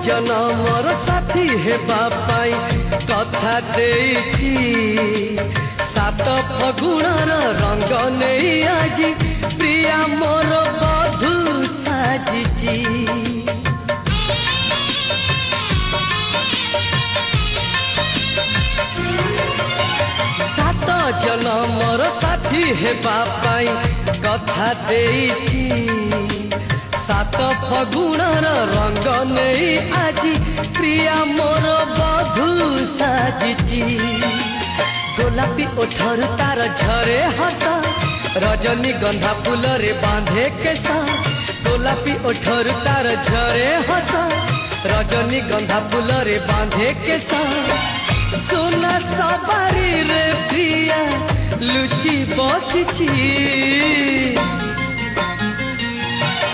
जनमर साथी हेबा पाई कथा देइची सात फगुणर रंग नहीं आज प्रिया मोर बधू साजिची सात जनमर साथी हेबा पाई कथा देइची सात फगुणर रंग नहीं आज प्रिया मोर बधू साजिची गोलापी ओठर तार झरे हस रजनी गंधा फूल रे बांधे केसा गोलापी ओठर तार झरे हस रजनी गंधा फूल रे बांधे केसा सोना सवारी रे प्रिया लुची बसिची